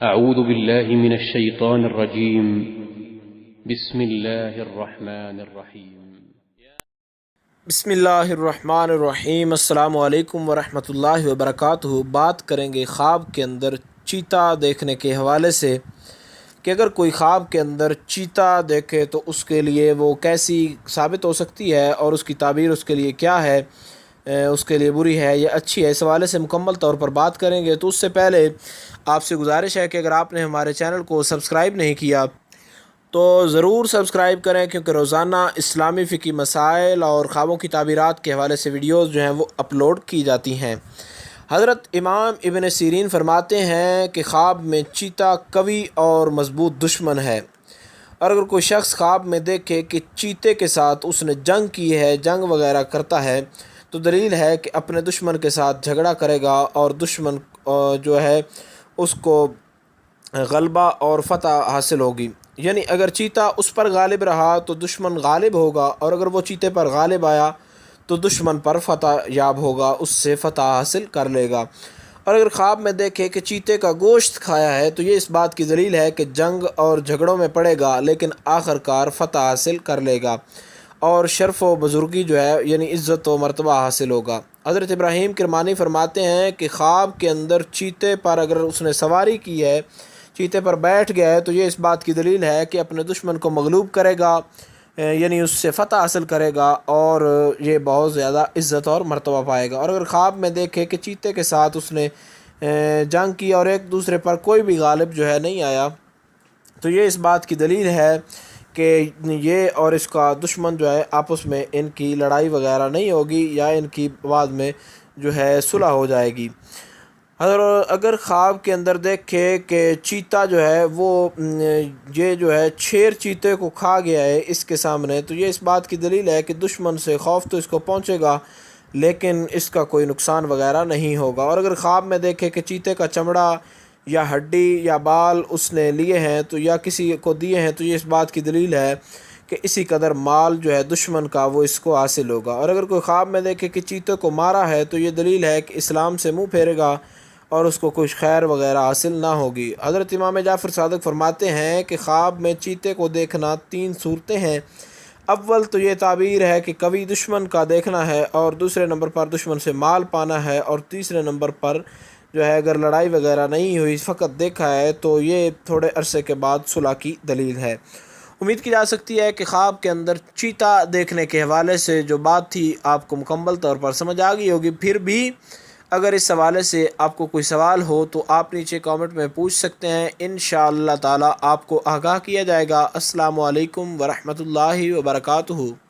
أعوذ بالله من الشيطان الرجيم. بسم الله الرحمن الرحيم. بسم اللہ الرحمن الرحیم۔ السلام علیکم ورحمۃ اللہ وبرکاتہ۔ بات کریں گے خواب کے اندر چیتا دیکھنے کے حوالے سے کہ اگر کوئی خواب کے اندر چیتا دیکھے تو اس کے لیے وہ کیسی ثابت ہو سکتی ہے اور اس کی تعبیر اس کے لیے کیا ہے، اس کے لیے بری ہے یا اچھی ہے۔ اس حوالے سے مکمل طور پر بات کریں گے۔ تو اس سے پہلے آپ سے گزارش ہے کہ اگر آپ نے ہمارے چینل کو سبسکرائب نہیں کیا تو ضرور سبسکرائب کریں، کیونکہ روزانہ اسلامی فقہی مسائل اور خوابوں کی تعبیرات کے حوالے سے ویڈیوز جو ہیں وہ اپلوڈ کی جاتی ہیں۔ حضرت امام ابن سیرین فرماتے ہیں کہ خواب میں چیتا قوی اور مضبوط دشمن ہے، اور اگر کوئی شخص خواب میں دیکھے کہ چیتے کے ساتھ اس نے جنگ کی ہے، جنگ وغیرہ کرتا ہے، تو دلیل ہے کہ اپنے دشمن کے ساتھ جھگڑا کرے گا اور دشمن جو ہے اس کو غلبہ اور فتح حاصل ہوگی۔ یعنی اگر چیتا اس پر غالب رہا تو دشمن غالب ہوگا، اور اگر وہ چیتے پر غالب آیا تو دشمن پر فتح یاب ہوگا، اس سے فتح حاصل کر لے گا۔ اور اگر خواب میں دیکھے کہ چیتے کا گوشت کھایا ہے تو یہ اس بات کی دلیل ہے کہ جنگ اور جھگڑوں میں پڑے گا لیکن آخر کار فتح حاصل کر لے گا اور شرف و بزرگی جو ہے یعنی عزت و مرتبہ حاصل ہوگا۔ حضرت ابراہیم کرمانی فرماتے ہیں کہ خواب کے اندر چیتے پر اگر اس نے سواری کی ہے، چیتے پر بیٹھ گیا ہے، تو یہ اس بات کی دلیل ہے کہ اپنے دشمن کو مغلوب کرے گا، یعنی اس سے فتح حاصل کرے گا اور یہ بہت زیادہ عزت اور مرتبہ پائے گا۔ اور اگر خواب میں دیکھے کہ چیتے کے ساتھ اس نے جنگ کی اور ایک دوسرے پر کوئی بھی غالب جو ہے نہیں آیا، تو یہ اس بات کی دلیل ہے کہ یہ اور اس کا دشمن جو ہے آپس میں ان کی لڑائی وغیرہ نہیں ہوگی یا ان کی بعد میں جو ہے صلح ہو جائے گی۔ اگر خواب کے اندر دیکھے کہ چیتا جو ہے وہ یہ جو ہے شیر چیتے کو کھا گیا ہے اس کے سامنے، تو یہ اس بات کی دلیل ہے کہ دشمن سے خوف تو اس کو پہنچے گا لیکن اس کا کوئی نقصان وغیرہ نہیں ہوگا۔ اور اگر خواب میں دیکھے کہ چیتے کا چمڑا یا ہڈی یا بال اس نے لیے ہیں تو یا کسی کو دیے ہیں، تو یہ اس بات کی دلیل ہے کہ اسی قدر مال جو ہے دشمن کا وہ اس کو حاصل ہوگا۔ اور اگر کوئی خواب میں دیکھے کہ چیتے کو مارا ہے تو یہ دلیل ہے کہ اسلام سے منہ پھیرے گا اور اس کو کچھ خیر وغیرہ حاصل نہ ہوگی۔ حضرت امام جعفر صادق فرماتے ہیں کہ خواب میں چیتے کو دیکھنا 3 صورتیں ہیں۔ اول تو یہ تعبیر ہے کہ قوی دشمن کا دیکھنا ہے، اور دوسرے نمبر پر دشمن سے مال پانا ہے، اور تیسرے نمبر پر جو ہے اگر لڑائی وغیرہ نہیں ہوئی فقط دیکھا ہے تو یہ تھوڑے عرصے کے بعد صلح کی دلیل ہے۔ امید کی جا سکتی ہے کہ خواب کے اندر چیتا دیکھنے کے حوالے سے جو بات تھی آپ کو مکمل طور پر سمجھ آ گئی ہوگی۔ پھر بھی اگر اس حوالے سے آپ کو کوئی سوال ہو تو آپ نیچے کامنٹ میں پوچھ سکتے ہیں، انشاءاللہ تعالی آپ کو آگاہ کیا جائے گا۔ السلام علیکم ورحمۃ اللہ وبرکاتہ۔